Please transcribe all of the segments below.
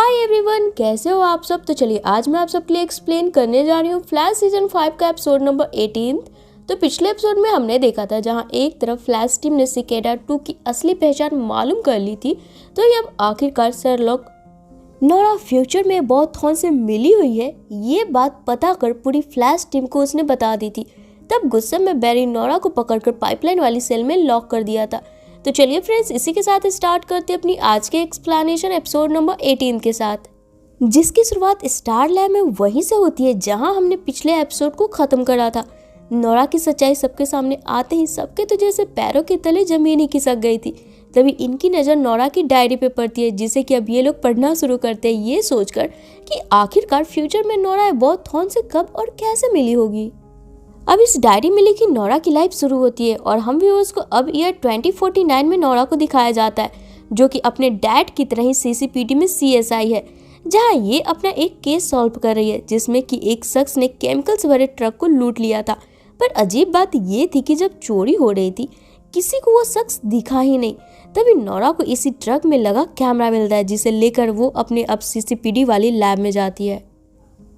Hi everyone, कैसे हो आप सब। तो चलिए आज मैं आप सबके लिए एक्सप्लेन करने जा रही हूँ फ्लैश सीजन 5 का एपिसोड नंबर 18। तो पिछले एपिसोड में हमने देखा था जहाँ एक तरफ फ्लैश टीम ने सिकेडा 2 की असली पहचान मालूम कर ली थी, तो ये अब आखिरकार शर्लॉक नोरा फ्यूचर में बॉथॉन से मिली हुई है, ये बात पता कर पूरी फ्लैश टीम को उसने बता दी थी। तब गुस्से में बैरी नोरा को पकड़कर पाइपलाइन वाली सेल में लॉक कर दिया था। तो चलिए फ्रेंड्स, इसी के साथ स्टार्ट करते अपनी आज के एक्सप्लेनेशन एपिसोड नंबर 18 के साथ, जिसकी शुरुआत स्टार लैब में वहीं से होती है जहां हमने पिछले एपिसोड को खत्म करा था। नोरा की सच्चाई सबके सामने आते ही सबके तो जैसे पैरों के तले जमीन ही खिसक गई थी। तभी इनकी नज़र नोरा की डायरी पे पड़ती है, जिसे कि अब ये लोग पढ़ना शुरू करते हैं, ये सोचकर कि आखिरकार फ्यूचर में नोरा बॉथॉन से कब और कैसे मिली होगी। अब इस डायरी में लिखी नोरा की लाइफ शुरू होती है और हम व्यूअर्स को अब ईयर 2049 में नोरा को दिखाया जाता है, जो कि अपने डैड की तरह ही सीसीपीडी में सीएसआई है, जहां ये अपना एक केस सॉल्व कर रही है जिसमें कि एक शख्स ने केमिकल से भरे ट्रक को लूट लिया था। पर अजीब बात ये थी कि जब चोरी हो रही थी किसी को वो शख्स दिखा ही नहीं। तभी नोरा को इसी ट्रक में लगा कैमरा मिलता है, जिसे लेकर वो अपने अब सीसीपीडी वाली लैब में जाती है,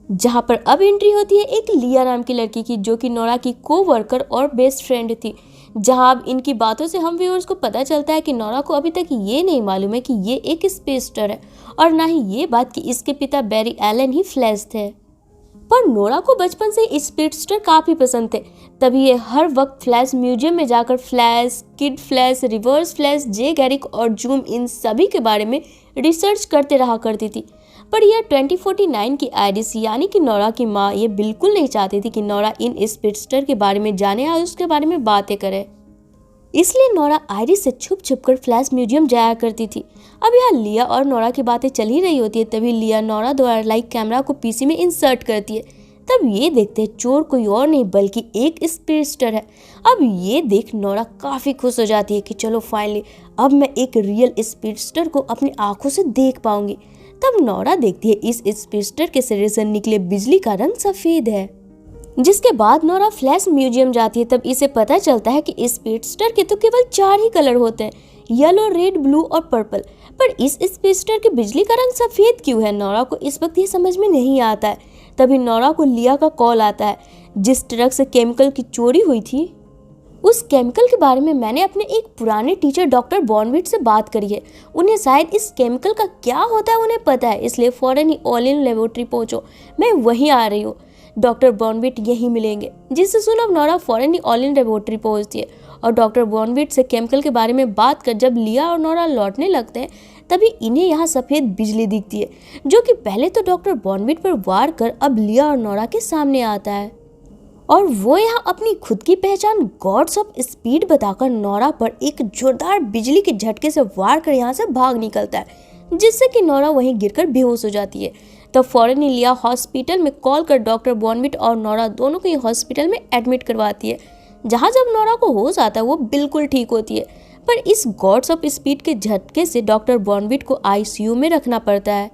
जहां पर अब एंट्री होती है एक लिया नाम की लड़की की, जो कि नोरा की को-वर्कर और बेस्ट फ्रेंड थी। जहां अब इनकी बातों से हम व्यूअर्स को पता चलता है कि नोरा को अभी तक ये नहीं मालूम है कि ये एक स्पेस्टर है, और ना ही ये बात कि इसके पिता बैरी एलन ही फ्लैश थे। पर नोरा को बचपन से स्पीडस्टर काफी पसंद थे, तभी ये हर वक्त फ्लैश म्यूजियम में जाकर flash, kid flash, reverse flash, Jay Garrick और जूम इन सभी के बारे में रिसर्च करते रहा करती थी। पर यह 2049 की आइरिस यानी कि नोरा की माँ ये बिल्कुल नहीं चाहती थी कि नोरा इन स्पीडस्टर के बारे में जाने और उसके बारे में बातें करे, इसलिए नोरा आइरिस से छुप छुप कर फ्लैश म्यूजियम जाया करती थी। अब यहाँ लिया और नोरा की बातें चल ही रही होती है, तभी लिया नोरा द्वारा लाइक कैमरा को पीसी में इंसर्ट करती है। तब ये देखते हैं चोर कोई और नहीं बल्कि एक स्पीडस्टर है। अब ये देख नोरा काफी खुश हो जाती है कि चलो फाइनली अब मैं एक रियल स्पीडस्टर को अपनी आंखों से देख पाऊंगी। तब नोरा देखती है इस स्पीडस्टर के सिरे से निकले बिजली का रंग सफेद है। जिसके बाद नोरा फ्लैश म्यूजियम जाती है। तब इसे पता चलता है कि स्पीडस्टर के तो केवल 4 ही कलर होते हैं, येलो, रेड, ब्लू और पर्पल। पर इस स्पीडस्टर के बिजली का रंग सफेद क्यों है, नोरा को इस वक्त ये समझ में नहीं आता है। तभी नोरा को लिया का कॉल आता है। जिस ट्रक से केमिकल की चोरी हुई थी उस केमिकल के बारे में मैंने अपने एक पुराने टीचर डॉक्टर बॉर्नविट से बात करी है। उन्हें शायद इस केमिकल का क्या होता है उन्हें पता है, इसलिए फौरन ही ऑलिन लेबोरेटरी पहुंचो, मैं वहीं आ रही हूँ, डॉक्टर बॉर्नविट यहीं मिलेंगे। जिससे सुन अब नोरा फौरन ही ऑलिन लेबोरेटरी पहुंचती है और डॉक्टर बॉर्नविट से केमिकल के बारे में बात कर जब लिया और नोरा लौटने लगते हैं तभी इन्हें यहाँ सफेद बिजली दिखती है, जो कि पहले तो डॉक्टर बॉर्नविट पर वार कर अब लिया और नोरा के सामने आता है और वो यहाँ अपनी खुद की पहचान गॉड्स ऑफ स्पीड बताकर नोरा पर एक जोरदार बिजली के झटके से वार कर यहाँ से भाग निकलता है, जिससे कि नोरा वहीं गिरकर बेहोश हो जाती है। तब फौरन ही लिया हॉस्पिटल में कॉल कर डॉक्टर बॉर्नविट और नोरा दोनों को ही हॉस्पिटल में एडमिट करवाती है, जहाँ जब नोरा को होश आता है वो बिल्कुल ठीक होती है। पर इस गॉड्स ऑफ स्पीड के झटके से डॉक्टर बॉर्नविट को आईसीयू में रखना पड़ता है।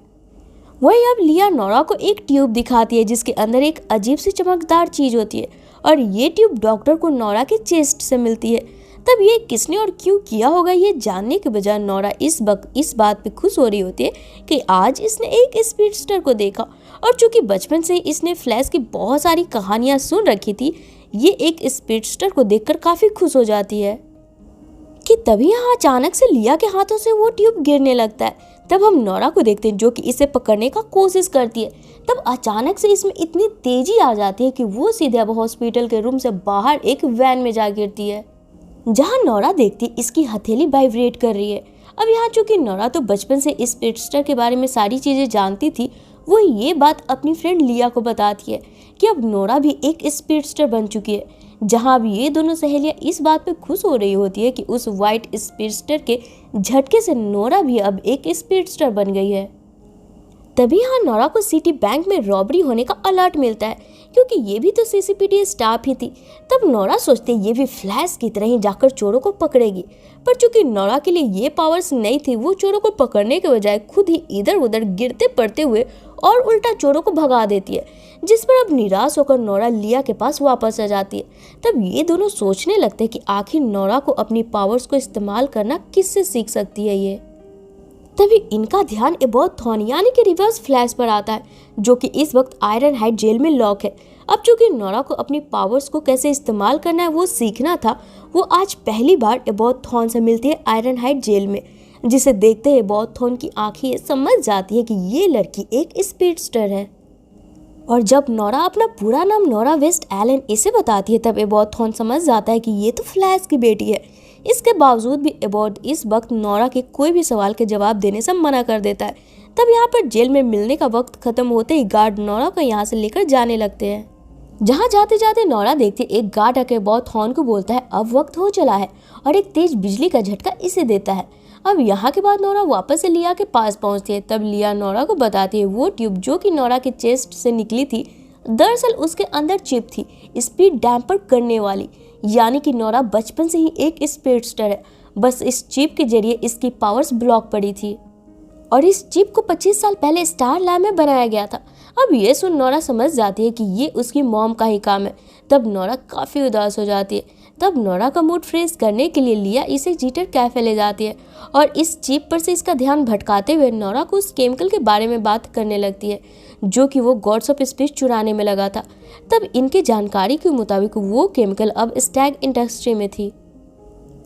वही अब लिया नोरा को एक ट्यूब दिखाती है जिसके अंदर एक अजीब सी चमकदार चीज होती है और ये ट्यूब डॉक्टर को नोरा के चेस्ट से मिलती है। तब ये किसने और क्यों किया होगा ये जानने के बजाय नोरा इस बात पे खुश हो रही होती है कि आज इसने एक स्पीडस्टर को देखा, और चूंकि बचपन से ही इसने फ्लैश की बहुत सारी कहानियां सुन रखी थी, ये एक स्पीडस्टर को देखकर काफी खुश हो जाती है कि तभी यहाँ अचानक से लिया के हाथों से वो ट्यूब गिरने लगता है। तब हम नोरा को देखते हैं जो कि इसे पकड़ने का कोशिश करती है। तब अचानक से इसमें इतनी तेजी आ जाती है कि वो सीधे अब हॉस्पिटल के रूम से बाहर एक वैन में जा गिरती है, जहाँ नोरा देखती इसकी हथेली वाइब्रेट कर रही है। अब यहाँ चूंकि नोरा तो बचपन से इस स्पीडस्टर के बारे में सारी चीजें जानती थी, वो ये बात अपनी फ्रेंड लिया को बताती है कि अब नोरा भी एक स्पीडस्टर बन चुकी है, जहां अब ये दोनों सहेलियां इस बात पे खुश हो रही होती है कि उस वाइट स्पीडस्टर के झटके से नोरा भी अब एक स्पीडस्टर बन गई है। तभी यहाँ नोरा को सिटी बैंक में रॉबरी होने का अलर्ट मिलता है, क्योंकि ये भी तो सीसीपीडी स्टाफ ही थी। तब नोरा सोचते ये भी फ्लैश की तरह ही जाकर चोरों को पकड़ेगी, पर चूंकि नोरा के लिए ये पावर्स नहीं थी, वो चोरों को पकड़ने के बजाय खुद ही इधर उधर गिरते पड़ते हुए और उल्टा चोरों को भगा देती है, जिस पर अब निराश होकर नोरा लिया के पास वापस आ जाती है। तब ये दोनों सोचने लगते हैं कि आखिर नोरा को अपनी पावर्स को इस्तेमाल करना किससे सीख सकती है ये। तभी इनका ध्यान एबॉथ थॉन यानी कि रिवर्स फ्लैश पर आता है, जो कि इस वक्त आयरनहाइड जेल में लॉक है। अब चूंकि नोरा को अपनी पावर्स को कैसे इस्तेमाल करना है वो सीखना था, वो आज पहली बार एबॉथ थॉन से मिलती है आयरनहाइड जेल में, जिसे देखते ही एबॉथ थॉन की आंखें समझ जाती है कि ये लड़की एक स्पीडस्टर है। और जब नोरा अपना पूरा नाम नोरा वेस्ट एलन इसे बताती है, तब एबॉथ थॉन समझ जाता है कि ये तो फ्लैश की बेटी है। इसके बावजूद भी एबॉथ इस वक्त नोरा के कोई भी सवाल के जवाब देने से मना कर देता है। तब यहाँ पर जेल में मिलने का वक्त खत्म होते ही गार्ड नोरा को यहाँ से लेकर जाने लगते हैं। जहाँ जाते जाते नोरा देखती एक गार्ड आके एबॉथ थॉन को बोलता है अब वक्त हो चला है, और एक तेज बिजली का झटका इसे देता है। अब यहाँ के बाद नोरा वापस से लिया के पास पहुँचती है। तब लिया नोरा को बताती है वो ट्यूब जो कि नोरा के चेस्ट से निकली थी, दरअसल उसके अंदर चिप थी स्पीड डैम्पर करने वाली, यानी कि नोरा बचपन से ही एक स्पीडस्टर है, बस इस चिप के जरिए इसकी पावर्स ब्लॉक पड़ी थी और इस चिप को 25 साल पहले स्टार लैब में बनाया गया था। अब ये सुन नोरा समझ जाती है कि ये उसकी मॉम का ही काम है। तब नोरा काफ़ी उदास हो जाती है। तब नोरा का मूड फ्रेश करने के लिए लिया इसे जीटर कैफे ले जाती है और इस चिप पर से इसका ध्यान भटकाते हुए नोरा को उस केमिकल के बारे में बात करने लगती है जो कि वो गॉड्स ऑफ स्पेस चुराने में लगा था। तब इनके जानकारी के मुताबिक वो केमिकल अब स्टैग इंडस्ट्री में थी,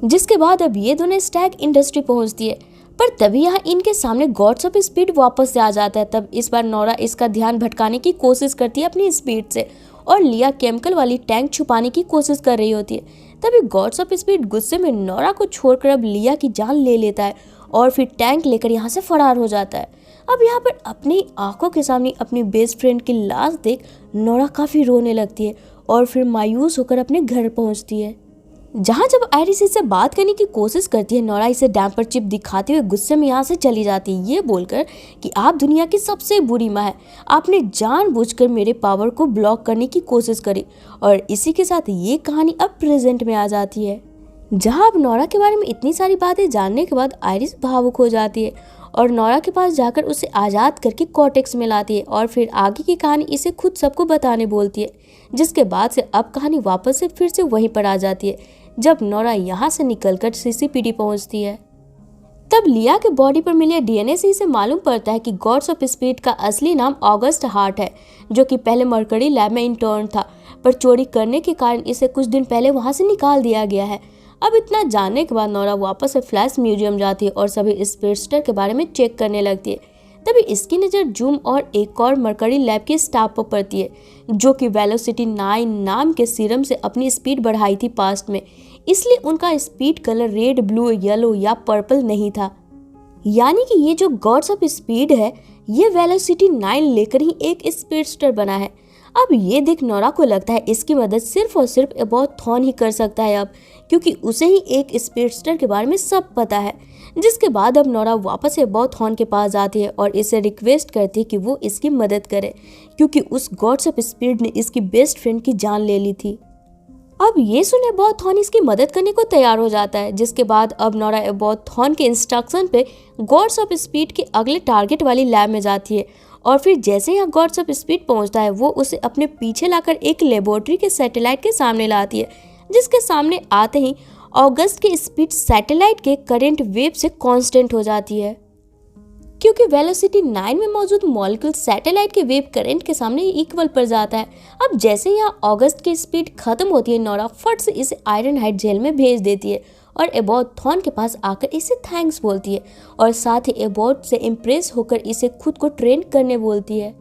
जिसके बाद अब ये दोनों स्टैग इंडस्ट्री पहुंचती है। पर तभी यहाँ इनके सामने गॉड्स ऑफ स्पीड वापस से आ जाता है। तब इस बार नोरा इसका ध्यान भटकाने की कोशिश करती है अपनी स्पीड से, और लिया केमिकल वाली टैंक छुपाने की कोशिश कर रही होती है। तभी गॉड्स ऑफ स्पीड गुस्से में नोरा को छोड़कर अब लिया की जान ले लेता है और फिर टैंक लेकर यहाँ से फरार हो जाता है। अब यहाँ पर अपनी आंखों के सामने अपनी बेस्ट फ्रेंड की लाश देख नोरा काफ़ी रोने लगती है और फिर मायूस होकर अपने घर पहुँचती है। जहाँ जब आयरिस इससे बात करने की कोशिश करती है, नोरा इसे डैम्पर चिप दिखाते हुए गुस्से में यहाँ से चली जाती है, ये बोलकर कि आप दुनिया की सबसे बुरी माँ है, आपने जानबूझकर मेरे पावर को ब्लॉक करने की कोशिश करी। और इसी के साथ ये कहानी अब प्रेजेंट में आ जाती है, जहाँ अब नोरा के बारे में इतनी सारी बातें जानने के बाद आयरिस भावुक हो जाती है और नोरा के पास जाकर उसे आज़ाद करके कॉर्टेक्स में लाती है और फिर आगे की कहानी इसे खुद सबको बताने बोलती है। जिसके बाद से अब कहानी वापस से फिर से वहीं पर आ जाती है जब नोरा यहाँ से निकलकर सीसीपीडी पहुँचती है। तब लिया के बॉडी पर मिले डीएनए से इसे मालूम पड़ता है कि गॉड्स ऑफ स्पीड का असली नाम ऑगस्ट हार्ट है, जो कि पहले मरकरी लैब में इंटर्न था, पर चोरी करने के कारण इसे कुछ दिन पहले वहाँ से निकाल दिया गया है। अब इतना जानने के बाद नोरा वापस से फ्लैश म्यूजियम जाती है और सभी स्पीडस्टर के बारे में चेक करने लगती है। तभी इसकी नज़र जूम और एक और मरकरी लैब के स्टाफ पर पड़ती है, जो कि वेलोसिटी 9 नाम के सीरम से अपनी स्पीड बढ़ाई थी पास्ट में, इसलिए उनका speed colour red, blue, yellow या पर्पल नहीं था। यानी कि ये जो गॉड्स ऑफ स्पीड है ये वेलोसिटी 9 लेकर ही एक स्पीडस्टर बना है। अब ये देख नोरा को लगता है इसकी मदद सिर्फ और सिर्फ एबॉथ थॉन ही कर सकता है अब, क्योंकि उसे ही एक स्पीडस्टर के बारे में सब पता है। जिसके बाद अब नोरा वापस एबॉथ थॉन के पास जाती है और इसे रिक्वेस्ट करती है कि वो इसकी मदद करे, क्योंकि उस गॉड्स ऑफ स्पीड ने इसकी बेस्ट फ्रेंड की जान ले ली थी। अब ये सुने एबॉथ थॉन इसकी मदद करने को तैयार हो जाता है। जिसके बाद अब नोरा एबॉथ थॉन के इंस्ट्रक्शन पे गॉड्स ऑफ स्पीड के अगले टारगेट वाली लैब में जाती है और फिर जैसे यहाँ गॉड्स ऑफ स्पीड पहुंचता है वो उसे अपने पीछे लाकर एक लेबोरेटरी के सैटेलाइट के सामने लाती है, जिसके सामने आते ही ऑगस्ट की स्पीड सैटेलाइट के करंट वेव से कांस्टेंट हो जाती है, क्योंकि वेलोसिटी 9 में मौजूद मॉलिक्यूल सैटेलाइट के वेव करंट के सामने इक्वल पर जाता है। अब जैसे यहाँ ऑगस्ट की स्पीड खत्म होती है, नोरा फट से इसे आयरनहाइड जेल में भेज देती है और एबॉथ थॉन के पास आकर इसे थैंक्स बोलती है और साथ ही एबॉथ से इम्प्रेस होकर इसे खुद को ट्रेन करने बोलती है,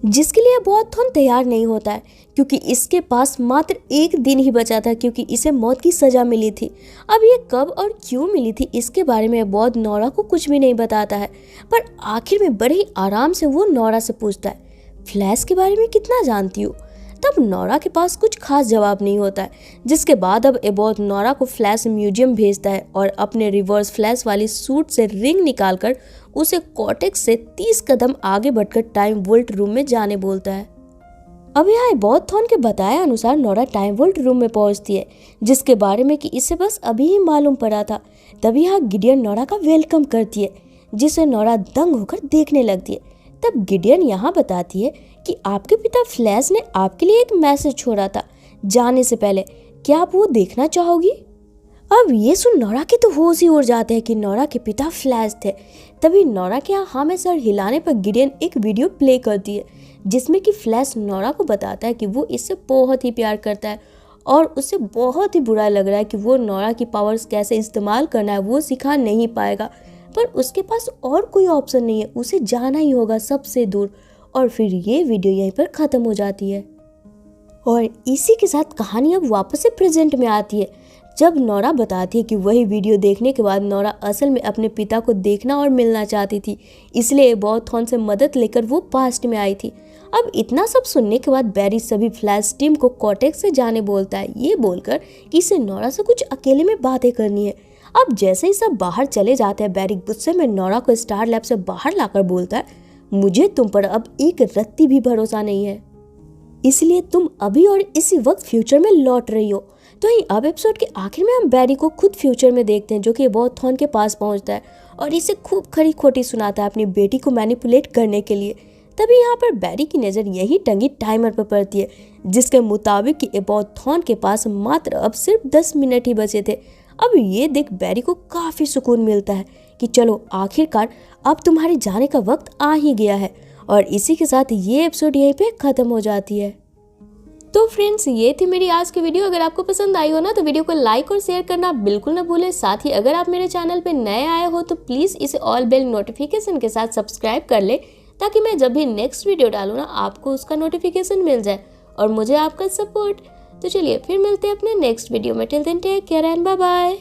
जिसके लिए एबॉथ थॉन तैयार नहीं होता है, क्योंकि इसके पास मात्र एक दिन ही बचा था, क्योंकि इसे मौत की सजा मिली थी। अब ये कब और क्यों मिली थी इसके बारे में एबॉथ नोरा को कुछ भी नहीं बताता है, पर आखिर में बड़े ही आराम से वो नोरा से पूछता है, फ्लैश के बारे में कितना जानती हो? तब नोरा के पास कुछ खास जवाब नहीं होता है। जिसके बाद अब एबॉथ नोरा को फ्लैश म्यूजियम भेजता है और अपने रिवर्स फ्लैश वाली सूट से रिंग निकालकर उसे कॉर्टेक्स से 30 कदम आगे बढ़कर टाइम वोल्ट रूम में जाने बोलता है। अब यहाँ एबॉथ थॉन के बताए अनुसार नोरा टाइम वोल्ट रूम में पहुंचती है, जिसके बारे में कि इसे बस अभी ही मालूम पड़ा था। तभी यहाँ गिडियन नोरा का वेलकम करती है, जिसे नोरा दंग होकर देखने लगती है। तब गिडियन यहाँ बताती है कि आपके पिता फ्लैश ने आपके लिए एक मैसेज छोड़ा था जाने से पहले, क्या आप वो देखना चाहोगी? अब ये सुन नोरा के तो होश ही उड़ जाते हैं कि नोरा के पिता फ्लैश थे। तभी नोरा के यहाँ हाँ में सर हिलाने पर गिडियन एक वीडियो प्ले करती है जिसमें कि फ्लैश नोरा को बताता है कि वो इससे बहुत ही प्यार करता है और उसे बहुत ही बुरा लग रहा है कि वो नोरा की पावर्स कैसे इस्तेमाल करना है वो सिखा नहीं पाएगा, पर उसके पास और कोई ऑप्शन नहीं है, उसे जाना ही होगा सबसे दूर। और फिर ये वीडियो यहीं पर ख़त्म हो जाती है और इसी के साथ कहानी अब वापस से प्रेजेंट में आती है, जब नोरा बताती है कि वही वीडियो देखने के बाद नोरा असल में अपने पिता को देखना और मिलना चाहती थी, इसलिए एबॉथॉन से मदद लेकर वो पास्ट में आई थी। अब इतना सब सुनने के बाद बैरी सभी फ्लैश टीम को कॉर्टेक्स से जाने बोलता है, ये बोलकर कि इसे नोरा से कुछ अकेले में बातें करनी है। अब जैसे ही सब बाहर चले जाते हैं, बैरी गुस्से में नोरा को स्टार लैब से बाहर लाकर बोलता है, मुझे तुम पर अब एक रत्ती भी भरोसा नहीं है, इसलिए तुम अभी और इसी वक्त फ्यूचर में लौट रही हो। तो ही अब एपिसोड के आखिर में हम बैरी को खुद फ्यूचर में देखते हैं, जो कि एबॉथॉन के पास पहुंचता है और इसे खूब खरी खोटी सुनाता है अपनी बेटी को मैनिपुलेट करने के लिए। तभी यहाँ पर बैरी की नज़र यही टंगी टाइमर पर पड़ती है, जिसके मुताबिक कि एबॉथॉन के पास मात्र अब सिर्फ 10 मिनट ही बचे थे। अब ये देख बैरी को काफ़ी सुकून मिलता है कि चलो आखिरकार अब तुम्हारे जाने का वक्त आ ही गया है। और इसी के साथ ये एपिसोड यहीं पे ख़त्म हो जाती है। तो फ्रेंड्स, ये थी मेरी आज की वीडियो। अगर आपको पसंद आई हो ना तो वीडियो को लाइक और शेयर करना बिल्कुल ना भूलें। साथ ही अगर आप मेरे चैनल पे नए आए हो तो प्लीज़ इसे ऑल बेल नोटिफिकेशन के साथ सब्सक्राइब कर ले, ताकि मैं जब भी नेक्स्ट वीडियो डालूँ ना आपको उसका नोटिफिकेशन मिल जाए और मुझे आपका सपोर्ट। तो चलिए फिर मिलते हैं अपने नेक्स्ट वीडियो में। Till then take care and bye bye.